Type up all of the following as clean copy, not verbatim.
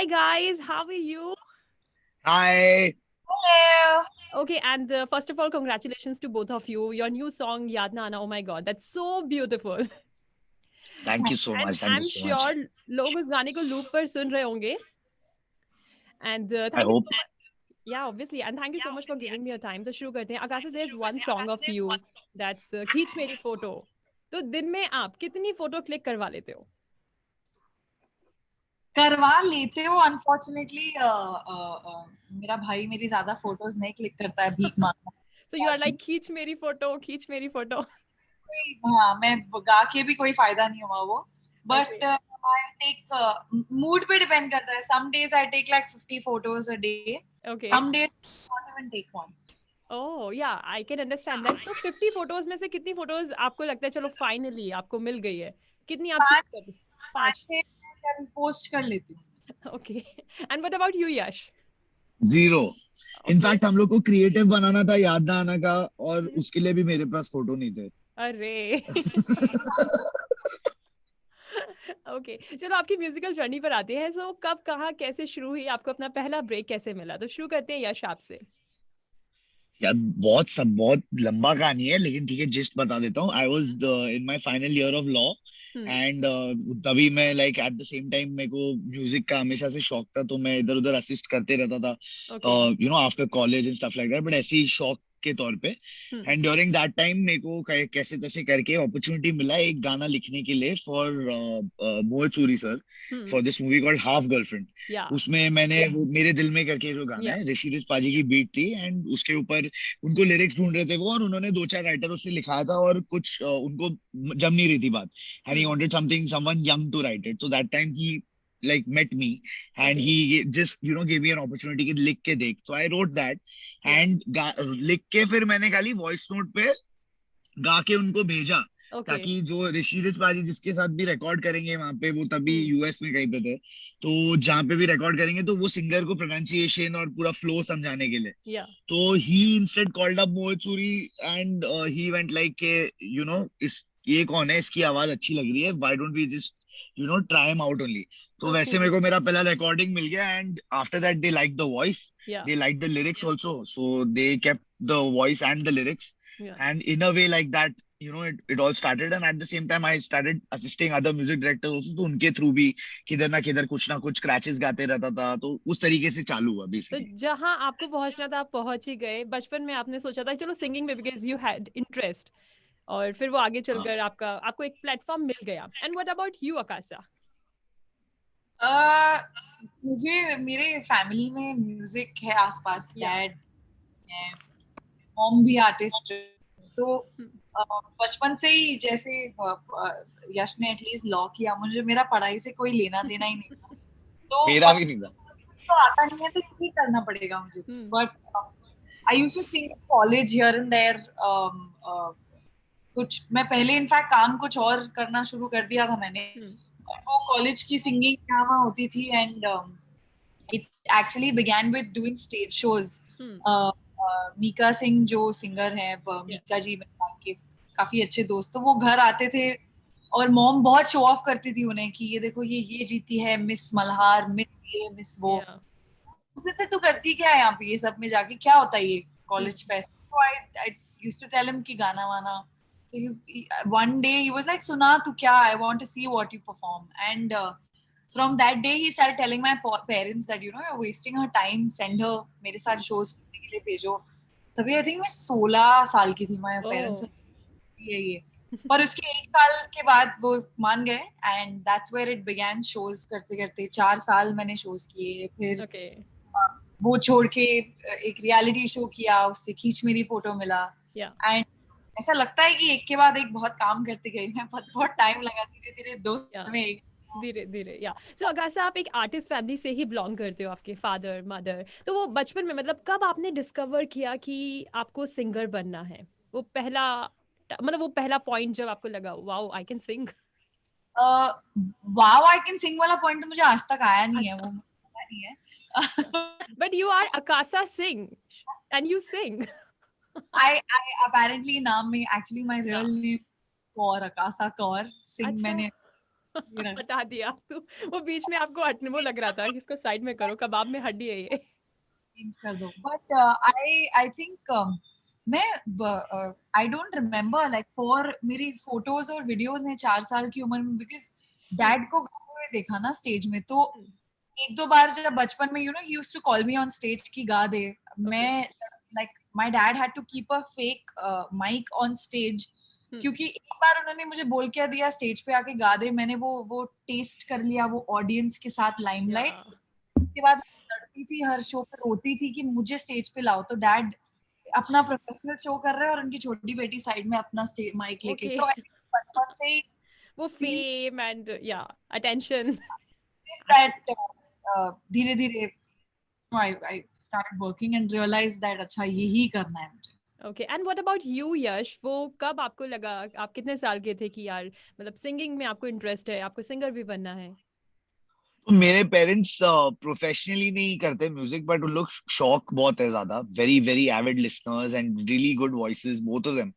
Hi guys, how are you? Hi. Hello. Okay, and first of all, congratulations to both of you. Your new song, Yaad Na Aana, oh my God, that's so beautiful. Thank you so And much. Thank you I'm so much. sure लोग उस गाने को loop पर सुन रहे होंगे. And I thank you hope. so much. Yeah, obviously. And thank you so much for giving me your time. तो शुरू करते हैं. Akasa, there's one song of you that's खींच मेरी फोटो. तो दिन में आप कितनी फोटो क्लिक करवा लेते हो? करवा लेते हो अनफॉर्चुनेटली मेरा भाई मेरी ज्यादा फोटोज नहीं क्लिक करता है भीख मांगना. So you are like खींच मेरी फोटो. हाँ, मैं गा के भी कोई फायदा नहीं हुआ वो. बट आई टेक मूड पे डिपेंड करता है. Some days I take like 50 photos a day. Okay. Some days not even take one. Oh yeah, I can understand that. तो 50 फोटोज में से कितनी फोटोज आपको लगता है चलो फाइनली आपको मिल गई है? कितनी आप shoot करते? 5. पोस्ट कर लेती हूँ. Okay. And what about you, Yash? 0. Okay. In fact हम लोग को क्रिएटिव बनाना था याद ना आना का, और उसके लिए भी मेरे पास फोटो नहीं थे. अरे ओके चलो आपकी म्यूजिकल जर्नी पर आते हैं. सो कब कहाँ कैसे शुरू हुई, आपको अपना पहला ब्रेक कैसे मिला? तो शुरू करते हैं यश आपसे. यार बहुत लंबा कहानी है, लेकिन ठीक है, जिस्ट बता देता हूँ. I was in my final year of law, and तभी मैं like at the same time मेरे को म्यूजिक का हमेशा से शौक था, तो मैं इधर उधर असिस्ट करते रहता था, Okay. You know, after college and stuff like that, but ऐसे ही शौक के तौर पे. एंड ड्यूरिंग दैट टाइम मेरे को कैसे तैसे करके अपॉर्चुनिटी मिला एक गाना लिखने के लिए for Mohit Suri sir, for this movie called half girlfriend. Yeah. उसमें मैंने वो मेरे दिल में करके जो गाना Yeah. है, ऋषि पाजी की बीट थी, एंड उसके ऊपर उनको लिरिक्स ढूंढ रहे थे वो, और उन्होंने 2-4 राइटर उससे लिखाया था, और कुछ उनको जम नहीं रही थी बात, and he wanted someone young to write it. So that time he like met me, and Okay. he just gave me an opportunity कि लिख के देख. So I wrote that, Yeah. and लिख के फिर मैंने खाली वॉइस नोट पे गा के उनको भेजा, Okay. ताकि जो ऋषि पाजी जिसके साथ भी रिकॉर्ड करेंगे वहां पे, वो तभी यूएस में कहीं पे थे, तो जहाँ पे भी रिकॉर्ड करेंगे तो वो सिंगर को प्रोनाउंसिएशन और पूरा फ्लो समझाने के लिए. Yeah. तो he instead called up Mohit Suri, and he went like के इस ये कौन है, इसकी आवाज अच्छी लग रही है, why don't we just try him out only. तो So वैसे cool. मेरे को मेरा पहला रिकॉर्डिंग मिल गया, and after that they like the voice, Yeah. they liked the lyrics also, so they kept the voice and the lyrics. Yeah. And in a way like that, it all started. And at the same time I started assisting other music directors also, तो उनके through भी किधर ना कुछ क्रैचेस गाते रहता था, तो उस तरीके से चालू हुआ तो बेसिकली. जहां आपको पहुंचना था आप पहुंच ही गए. बचपन में आपने सोचा था चलो सिंगिंग में बिकॉज यू हैड इंटरेस्ट, और फिर वो आगे चलकर आपको एक प्लेटफॉर्म मिल गया. And what about you Akasha? मुझे मेरे फैमिली में म्यूजिक है आसपास. Yeah. डैड है, मॉम भी आर्टिस्ट. तो बचपन से ही जैसे यश ने एटलीस्ट लॉ किया, मुझे मेरा पढ़ाई से कोई लेना देना ही नहीं था. तो मेरा भी नहीं था. तो आता नहीं है तो यही करना पड़ेगा मुझे. But I used to sing college here and there. कुछ मैं पहले इनफैक्ट काम कुछ और करना शुरू कर दिया था मैंने. वो कॉलेज की सिंगिंग यहाँ वहाँ होती थी, and it actually began with doing stage shows. Mika Singh जो सिंगर है, मीका जी के काफी अच्छे दोस्त, तो वो घर आते थे और मॉम बहुत शो ऑफ करती थी उन्हें कि ये देखो ये जीती है मिस मल्हार, मिस ये मिस वो. पूछते थे तू करती क्या है यहाँ पे, ये सब में जाके क्या होता है ये कॉलेज फेस्ट. तो I used to tell him कि गाना वाना. One day he was like, सुना तू क्या, I want to see what you perform. And from that day he started telling my parents that you're wasting her time, send her मेरे साथ shows करने के लिए भेजो. तभी I think मैं 16 साल की थी. my parents ये पर उसके 1 साल के बाद वो मान गए, and that's where it began. shows करते करते 4 साल मैंने shows किए. फिर वो छोड़ के एक रियलिटी शो किया, उससे खींच मेरी फोटो मिला. एंड ऐसा लगता है कि एक के बाद एक बहुत काम करते गए हैं, बहुत टाइम लगा धीरे धीरे दो में एक धीरे धीरे. या सो आकाशा, आप एक आर्टिस्ट फैमिली से ही बिलोंग करते हो, आपके फादर मदर. तो वो बचपन में मतलब कब आपने डिस्कवर किया कि आपको सिंगर बनना है? वो पहला पॉइंट जब आपको लगा wow I can sing. Wow I can sing वाला पॉइंट तो मुझे आज तक आया नहीं है. वो पता नहीं है. But you are Akasha Singh and you sing. I apparently नाम में actually my real name Kaur, आकाशा Kaur. Singh मैंने हटा दिया तो वो बीच में आपको हटने वो लग रहा था कि इसको साइड में करो, कबाब में हड्डी है ये, चेंज कर दो. बट आई थिंक मैं I don't remember like for मेरी फोटोज और वीडियोस ने 4 साल की उम्र में, बिकॉज डैड को गाते हुए देखा ना स्टेज में, तो एक दो बार जब बचपन में ही used to call me on stage की गा दे, मैं like my dad had to keep a fake mic on stage, क्योंकि एक बार उन्होंने मुझे बोल के दिया स्टेज पे आके गा दे, मैंने वो टेस्ट कर लिया वो ऑडियंस के साथ लाइमलाइट. उसके बाद लड़ती थी हर शो पे, रोती थी कि मुझे स्टेज पे लाओ, तो डैड अपना प्रोफेशनल शो कर रहे हैं और उनकी छोटी बेटी साइड में अपना माइक लेके, तो बचपन से ही वो फेम एंड या अटेंशन दैट धीरे धीरे I started working and realized that अच्छा यही करना है मुझे. Okay and what about you Yash, वो कब आपको लगा, आप कितने साल के थे कि यार मतलब सिंगिंग में आपको इंटरेस्ट है, आपको सिंगर भी बनना है? तो मेरे पेरेंट्स प्रोफेशनली नहीं करते म्यूजिक, बट उन लोग शौक बहुत है ज्यादा, very very avid listeners and really good voices, both of them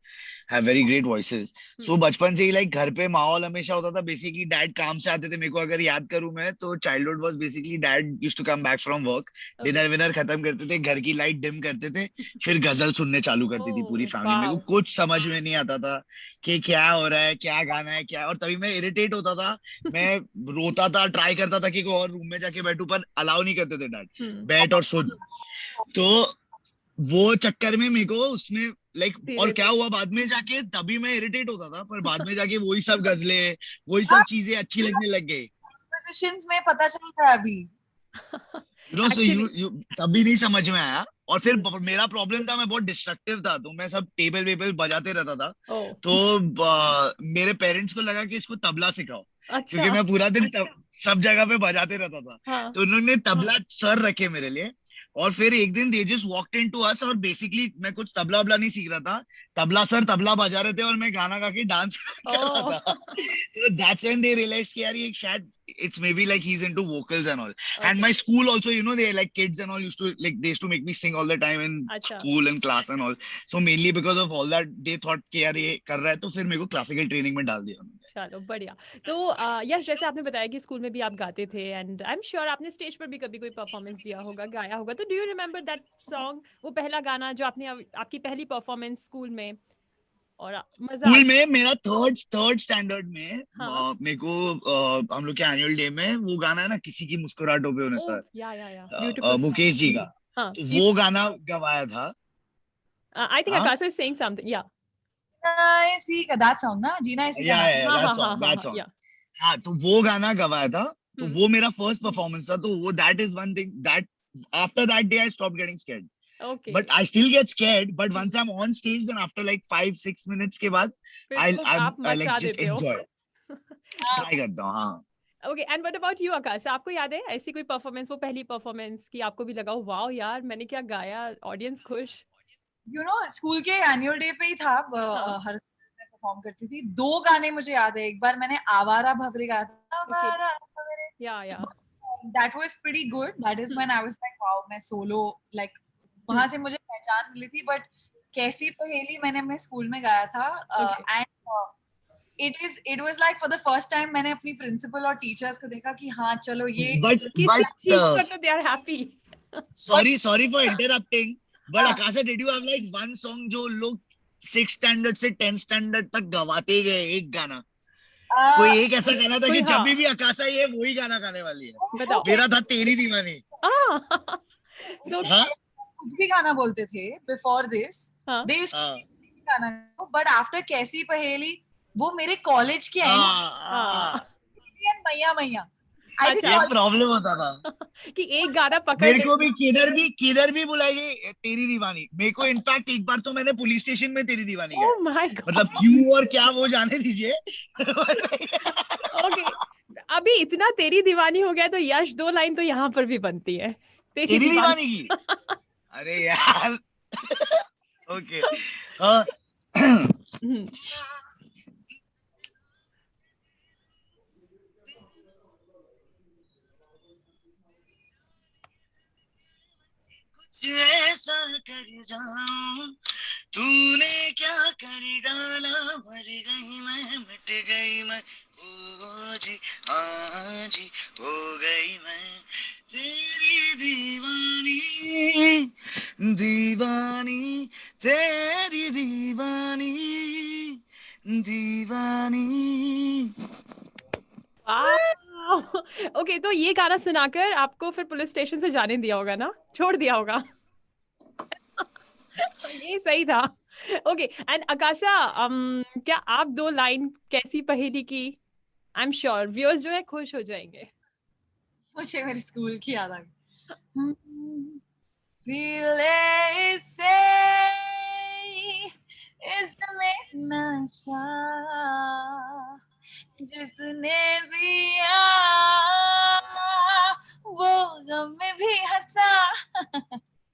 have very great voices. So बचपन से ही लाइक घर पे माहौल हमेशा होता था, बेसिकली डैड काम से आते थे, मेरे को अगर याद करूं मैं तो childhood was basically dad used to come back from work, dinner विनर खत्म करते थे, घर की लाइट डिम करते थे, फिर गजल सुनने चालू करती थी पूरी फैमिली. मेरे को कुछ समझ में नहीं आता था कि क्या हो रहा है, क्या गाना है, क्या, और तभी मैं इरिटेट होता था, मैं रोता था, ट्राई करता था कि कोई और रूम में जाके बैठूं, पर अलाउ नहीं करते थे डैड, बैठ और सुन. तो वो चक्कर में मेरे को उसमें लाइक, और क्या हुआ बाद में जाके, तभी मैं इरिटेट होता था, पर बाद में जाके वही सब गजलें, वही सब चीजें अच्छी लगने लग गई. Positions में पता चलता है अभी. सो यू तभी नहीं समझ में आया. और फिर मेरा प्रॉब्लम था, मैं बहुत डिस्ट्रक्टिव था, तो मैं सब टेबल वेबल बजाते रहता था. तो मेरे पेरेंट्स को लगा कि इसको तबला सिखाओ, क्योंकि मैं पूरा दिन सब जगह पे बजाते रहता था. तो उन्होंने तबला सर रखे मेरे लिए. और फिर एक दिन दे जस्ट वॉकड इनटू अस, और बेसिकली मैं कुछ तबला वबला नहीं सीख रहा था, तबला सर तबला बजा रहे थे और मैं गाना गा के डांस कर रहा था. So that's when they realized कि यार ये शायद it's maybe like he's into vocals and all. And my school also, they like kids and all used to like, they used to make me sing all the time in school and class and all. So mainly because of all that they thought कि यार ये कर रहा है, तो फिर मेरे को क्लासिकल ट्रेनिंग में डाल दिया. चलो बढ़िया. तो यश, जैसे आपने बताया कि स्कूल में भी आप गाते थे, एंड आई एम श्योर आपने स्टेज पर भी कभी कोई परफॉर्मेंस दिया होगा, गाया होगा, तो do you remember that song, वो पहला गाना जो आपने आपकी पहली परफॉर्मेंस स्कूल में, और मजा स्कूल में मेरा थर्ड स्टैंडर्ड में मेरे को हम लोग के एनुअल डे में वो गाना है ना, किसी की मुस्कुराहटों पे होने सर, मुकेश जी का, तो वो गाना गवाया था. I think Akash is saying something. या ऐसी का दैट सॉन्ग ना, जीना ऐसी गाना. That song. हाँ, तो वो गाना गवाया था, तो वो मेरा फर्स्ट परफॉर्मेंस था. तो वो that is one thing that after that day I stopped getting scared. Okay. But I still get scared. But once I'm on stage, then after like 5-6 minutes के बाद, I like just enjoy. Try करता हूँ, हाँ. Okay, and what about you, आकाश? आपको याद है ऐसी कोई परफॉर्मेंस, वो पहली परफॉर्मेंस की आपको भी लगा वाओ यार मैंने क्या गाया, ऑडियंस खुश? स्कूल के एनुअल डे पे ही था, हर परफॉर्म करती थी. 2 गाने मुझे याद है. एक बार मैंने आवारा भवरे गाया था, आवारा Bhaware. That was pretty good. That is when I was like wow, मैं सोलो like वहां से मुझे पहचान मिली थी. बट कैसी पहेली मैंने अपने स्कूल में गाया था, and it was like for the first time मैंने अपनी प्रिंसिपल और टीचर्स को देखा कि हाँ चलो ये but they are happy. sorry for interrupting, but Akasha, did you have like one song जो लोग 6th स्टैंडर्ड से 10th स्टैंडर्ड तक गवाते गए, एक गाना, कोई एक ऐसा गाना था कि जब भी आकाशा ये वही गाना गाने वाली है? मेरा था तेरी दीवानी. कुछ भी गाना बोलते थे बिफोर दिस, गाना, बट आफ्टर कैसी पहेली वो मेरे कॉलेज के मैया मैया. ये प्रॉब्लम होता था कि एक गाना पकड़ मेरे को भी किधर भी बुलाई गई तेरी दीवानी. मेरे को इनफैक्ट एक बार तो मैंने पुलिस स्टेशन में तेरी दीवानी गाया. Oh my God. मतलब क्यों और क्या वो जाने दीजिए. Okay, अभी इतना तेरी दीवानी हो गया तो यश 2 लाइन तो यहाँ पर भी बनती है तेरी दीवानी की. अरे यार. ओके. ऐसा कर जाऊं तूने क्या कर डाला, मर गई मैं, मिट गई मैं, आज हो गई मैं तेरी दीवानी, दीवानी तेरी दीवानी, दीवानी। ओके, तो ये गाना सुनाकर आपको फिर पुलिस स्टेशन से जाने दिया होगा ना, छोड़ दिया होगा। ये सही था। ओके, एंड आकाशा, क्या आप 2 लाइन कैसी पहेली की, आई एम श्योर व्यूअर्स जो है खुश हो जाएंगे। मुझे मेरे स्कूल की याद आ गई। पीले से इसमें नशा जिसने पिया वो गम में भी हंसा,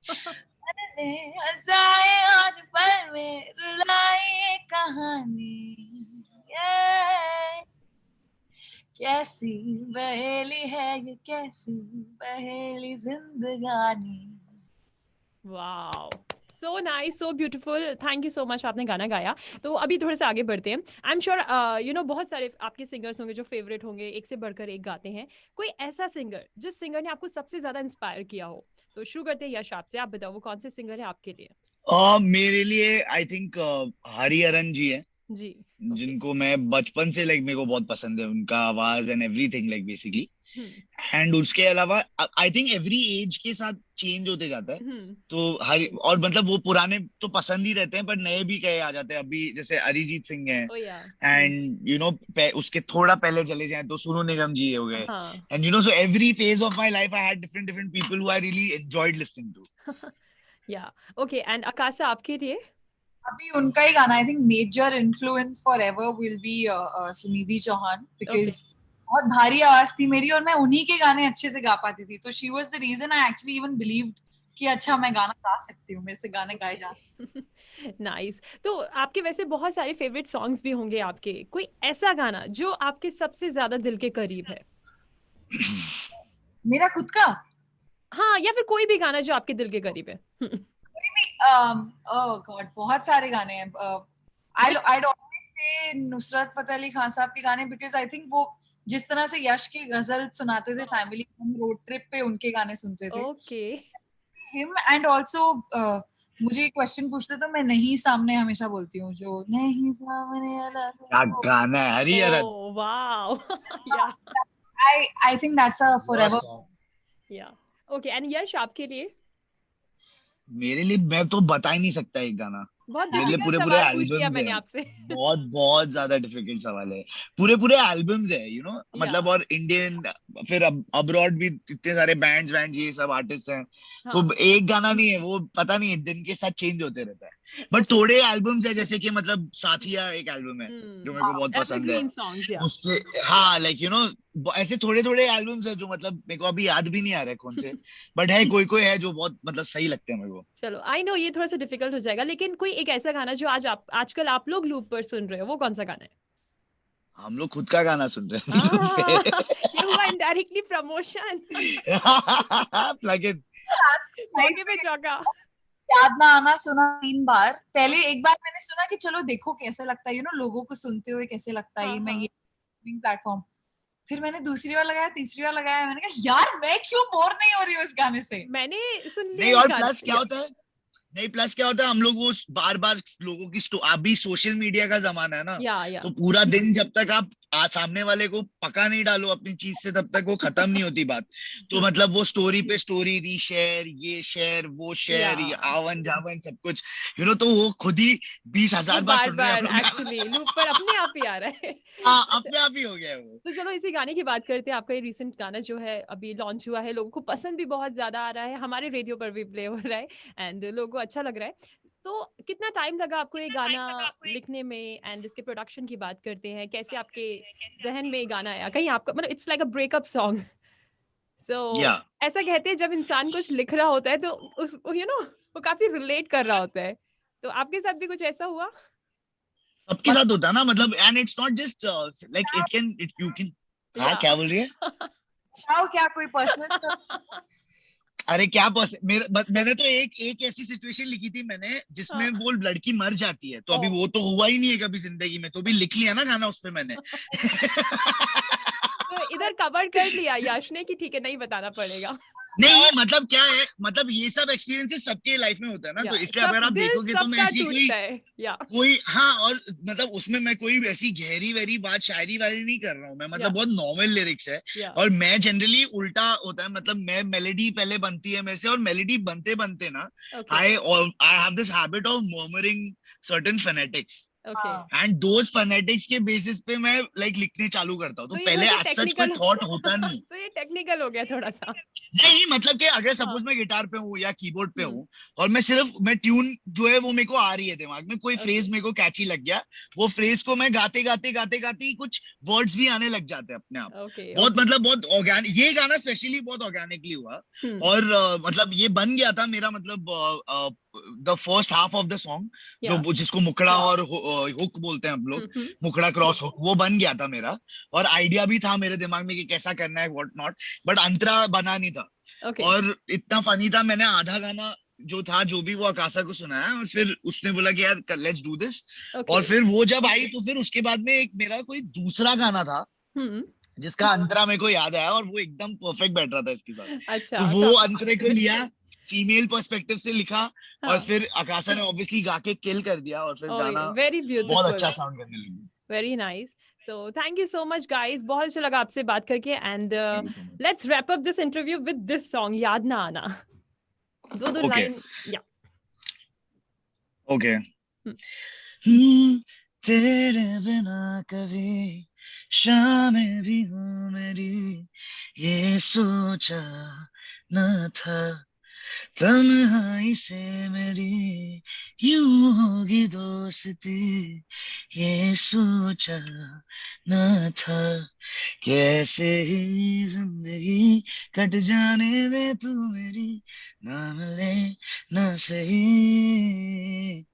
मैंने हंसाए और पल में रुलाई कहानी, कैसी पहेली है ये, कैसी पहेली जिंदगानी। Wow, so nice, so beautiful, thank you so much, आपने गाना गाया। तो अभी थोड़े से आगे बढ़ते हैं। I am sure you know बहुत सारे आपके सिंगर्स होंगे जो फेवरेट होंगे, एक से बढ़कर एक गाते हैं। कोई ऐसा सिंगर जिस सिंगर ने आपको सबसे ज्यादा इंस्पायर किया हो? तो शुरू करते हैं यश आपसे, आप बताओ वो कौन से सिंगर है आपके लिए? मेरे लिए आई थिंक हरिहरन जी है, जी, जिनको मैं बचपन से लाइक मेरे को बहुत पसंद है, उनका आवाज and everything like basically. And उसके अलावा आई थिंक एवरी एज के साथ चेंज होते जाता है, तो हर और मतलब वो पुराने तो पसंद ही रहते हैं, पर नए भी कई आ जाते हैं। अभी जैसे अरिजीत सिंह है, एंड यू नो उसके थोड़ा पहले चले जाएं तो सोनू निगम जी हो गए, and you know so every phase of my life I had different different people who I really enjoyed listening to. Yeah okay, and Akasha आपके लिए? अभी उनका ही गाना, I think major influence forever will be Sunidhi Chauhan, because बहुत भारी आवाज थी मेरी और मैं उन्हीं के गाने अच्छे से गा पाती थी, तो she was the reason I actually even believed कि अच्छा मैं गाना गा सकती हूँ, मेरे से गाने गाए जा सकते। नाइस। तो आपके वैसे बहुत सारे फेवरेट सॉन्ग्स भी होंगे आपके, कोई ऐसा गाना जो आपके सबसे ज्यादा दिल के करीब है? मेरा खुद का? हाँ, या फिर कोई भी गाना जो आपके दिल के करीब है। oh God, बहुत सारे गाने हैं। I'd always say Nusrat Fateh Ali Khan साहब के गाने, because I think वो जिस तरह से यश की गजल सुनाते थे फैमिली, हम रोड ट्रिप पे उनके गाने सुनते थे। Okay. Him and also मुझे एक क्वेश्चन पूछते तो मैं नहीं सामने हमेशा बोलती हूँ, जो नहीं सामने अलग। क्या गाना है Hariharan! Oh wow. Yeah. I think that's a forever. Yeah. Okay, and यश आपके लिए? मेरे लिए मैं तो बता ही नहीं सकता एक गाना। बहुत मेरे लिए डिफिकल्ट पूरे सवाल पूछ लिया एल्बम्स मैंने हैं। आपसे। बहुत बहुत ज्यादा डिफिकल्ट सवाल है। पूरे एल्बम्स है, यू नो, मतलब और इंडियन, फिर अब्रॉड भी इतने सारे बैंड्स ये सब आर्टिस्ट हैं, तो एक गाना नहीं है वो, पता नहीं है, दिन के साथ चेंज होते रहता है। बट थोड़े एल्बम्स है, जैसे कि मतलब साथिया एक एल्बम है जो मेरे को बहुत पसंद है उसके। हाँ, लाइक यू नो ऐसे थोड़े एल्बम्स है जो मतलब मेरे को अभी याद भी नहीं आ रहा है कौन से, बट है कोई है जो बहुत मतलब सही लगते हैं मेरे को। चलो, आई नो ये थोड़ा सा डिफिकल्ट हो जाएगा, लेकिन कोई एक ऐसा गाना जो आजकल आप लोग लूप पर सुन रहे हो, वो कौन सा गाना है? हम लोग खुद का गाना सुन रहे हैं। ये हुआ इनडायरेक्टली प्रमोशन। Plug in. मौके पे चौका। याद ना आना सुना 3 बार। पहले एक बार मैंने सुना कि चलो देखो कैसे लगता है, यू नो लोगों को सुनते हुए कैसे लगता है मैं ये प्लेटफॉर्म। फिर मैंने दूसरी बार लगाया, तीसरी बार लगाया, मैंने कहा यार मैं क्यों बोर नहीं हो रही हूँ इस गाने से। मैंने सुन लिया। नहीं, और प्लस क्या होता है, हम लोग वो बार लोगों की अभी सोशल मीडिया का जमाना है ना, तो पूरा दिन जब तक आप सामने वाले को पका नहीं डालो अपनी चीज से, तब तक वो खत्म नहीं होती बात। तो मतलब वो स्टोरी पे स्टोरी, रीशेयर, ये शेयर, वो शेयर, ये आवन जावन सब कुछ, यू नो, तो वो खुद ही 20,000 बार सुन रहे हैं एक्चुअली लूप पर अपने आप ही आ रहा है। हाँ, अपने आप ही हो गया है वो। तो चलो इसी गाने की बात करते हैं। आपका ये रिसेंट गाना जो है अभी लॉन्च हुआ है, लोगों को पसंद भी बहुत ज्यादा आ रहा है, हमारे रेडियो पर भी प्ले हो रहा है एंड लोगों को अच्छा लग रहा है। तो कितना टाइम लगा आपको ये गाना लिखने में, एंड इसके प्रोडक्शन की बात करते हैं, कैसे आपके जहन में ये गाना आया? कहीं आपका मतलब it's like a breakup song, so ऐसा कहते हैं जब इंसान कुछ लिख रहा होता है तो उस यू नो वो काफी रिलेट कर रहा होता है, तो आपके साथ भी कुछ ऐसा हुआ? सबके साथ होता है ना, मतलब, and it's not just like you can. हाँ, क्या बोल रही है? क्या कोई पर्सनल? अरे क्या मैंने तो एक ऐसी सिचुएशन लिखी थी मैंने, जिसमें वो लड़की मर जाती है, तो अभी वो तो हुआ ही नहीं है कभी जिंदगी में, तो भी लिख लिया ना गाना उस पे मैंने। तो इधर कवर कर लिया यश ने कि ठीक है नहीं बताना पड़ेगा। नहीं मतलब क्या है, मतलब ये सब एक्सपीरियंसेस सबके लाइफ में होता है ना, तो इसलिए अगर आप देखोगे तो मैं ऐसी कोई हाँ, और मतलब उसमें मैं कोई ऐसी गहरी वहरी बात शायरी वाली नहीं कर रहा हूँ मैं, मतलब बहुत नॉर्मल लिरिक्स है। और मैं जनरली उल्टा होता है, मतलब मैं मेलोडी पहले बनती है मेरे से, और मेलोडी बनते बनते ना I have this habit of murmuring certain phonetics, and those phonetics के बेसिस पे मैं लाइक लिखने चालू करता हूँ। तो पहले एज सच कोई थॉट होता नहीं। तो ये टेक्निकल हो गया थोड़ा सा। नहीं मतलब कि अगर सपोज मैं गिटार पे हूँ या कीबोर्ड पे हूँ और मैं ट्यून जो है वो मेरे को आ रही है दिमाग में, कोई फ्रेज मेरे को कैची लग गया, वो फ्रेज को मैं गाते गाते कुछ वर्ड्स भी आने लग जाते हैं अपने आप। बहुत मतलब बहुत ऑर्गेनिक, ये गाना स्पेशली बहुत ऑर्गेनिकली हुआ। और मतलब ये बन गया था मेरा, मतलब the first half of the song जो जिसको मुखड़ा और हुक बोलते हैं हम लोग, मुखड़ा क्रॉस हुक, वो बन गया था मेरा। और आइडिया भी था मेरे दिमाग में कि कैसा करना है व्हाट नॉट, बट अंतरा बना नहीं था। और इतना फनी था, मैंने आधा गाना जो था जो भी वो आकाशा को सुनाया, और फिर उसने बोला कि यार लेट्स डू दिस। और फिर वो जब आई तो फिर उसके बाद में एक मेरा कोई दूसरा गाना था जिसका अंतरा मेरे को याद आया, और वो एकदम परफेक्ट बैठ रहा था इसके साथ। तो वो अंतरे को लिया, फीमेल पर्सपेक्टिव से लिखा, और फिर आकाशा ने ऑब्वियसली गा के किल कर दिया, और फिर गाना बहुत अच्छा साउंड करने लगी। Very nice. So thank you so much guys. बहुत अच्छा लगा आपसे बात करके, and let's wrap up this interview with this song याद ना आना। दो लाइन ओके। तेरे बिना कभी शाम भी हूँ मेरी, ये सोचा न था तन्हाई से मेरी यूं होगी दोस्ती, ये सोचा न था। कैसे ही जिंदगी कट जाने दे तू मेरी, ना मिले ना सही,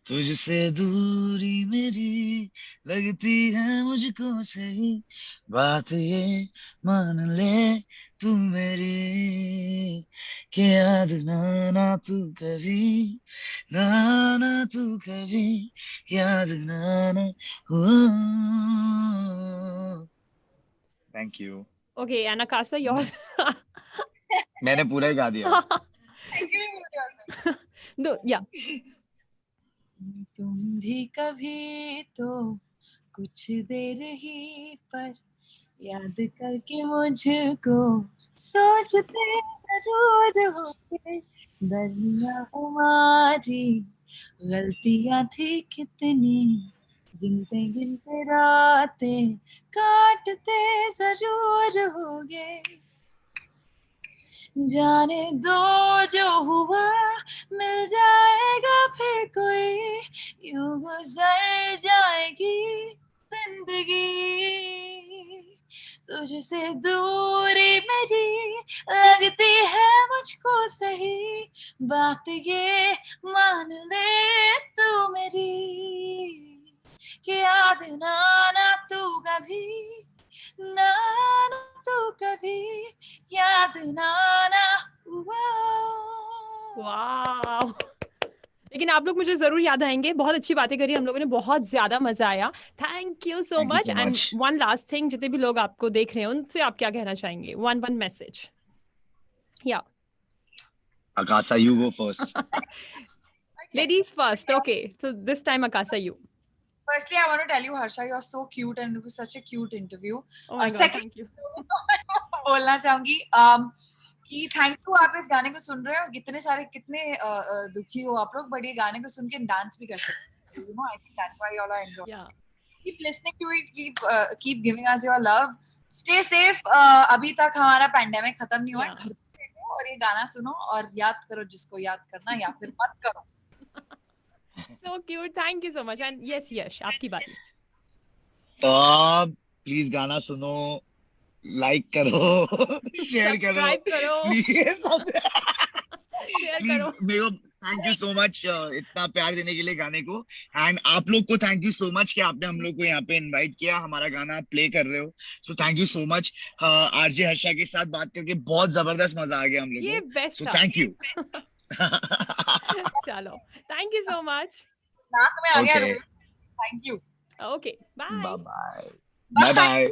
तुझसे दूरी मेरी लगती है मुझको सही, बात ये मान ले तू मेरी, कि याद ना तू कभी, ना तू कभी, याद ना हुआ। Thank you. Okay and Akasha your. मैंने पूरा ही गा दिया। तुम भी कभी तो कुछ देर ही पर याद करके मुझको सोचते जरूर होंगे, दरमिया हमारी गलतियां थी कितनी, गिनते गिनते रातें काटते जरूर होंगे, जाने दो जो हुआ मिल जाएगा फिर कोई, यूं गुजर जाएगी जिंदगी, तुझसे दूरी मेरी लगती है मुझको सही, बात ये मान ले तू मेरी, कि याद ना तू कभी, ना तू कभी, याद ना वाव। लेकिन आप लोग मुझे जरूर याद आएंगे, बहुत अच्छी बातें करी हम लोगों ने, बहुत ज्यादा मजा आया। Thank you so much. And one last thing, जितने भी लोग आपको देख रहे हैं उनसे आप क्या कहना चाहेंगे? One message. या Akasa, you go first. Ladies first. Okay, so this time Akasa, you. Firstly, I want to tell you, Harsha, you're so cute and it was such a cute interview. Oh my God, thank you. बोलना चाहूंगी कि thank you, आप इस गाने को सुन रहे हो, कितने दुखी हो आप लोग, बट ये गाने को सुन के डांस भी कर सकते हो, you know, I think that's why you all are enjoying. Yeah. Keep listening to it, keep giving us your love. Stay safe. अभी तक हमारा पैंडेमिक खत्म नहीं हुआ है, घर पे रहो और ये गाना सुनो और याद करो जिसको याद करना, या फिर मत करो। So cute. Thank you so much. And yes, Yash, आपकी बारी। प्लीज गाना सुनो, लाइक करो, शेयर करो, सब्सक्राइब करो, शेयर करो। मेरे को थैंक यू सो मच इतना प्यार देने के लिए गाने को, एंड आप लोग को थैंक यू सो मच कि आपने हम लोग को यहाँ पे इनवाइट किया, हमारा गाना आप प्ले कर रहे हो, सो thank you so much. RJ Harsha के साथ बात करके बहुत जबरदस्त मजा आ गया हम लोग को, सो थैंक यू। चलो, थैंक यू सो मच। नाक में आ गया, thank you. Okay, bye bye bye.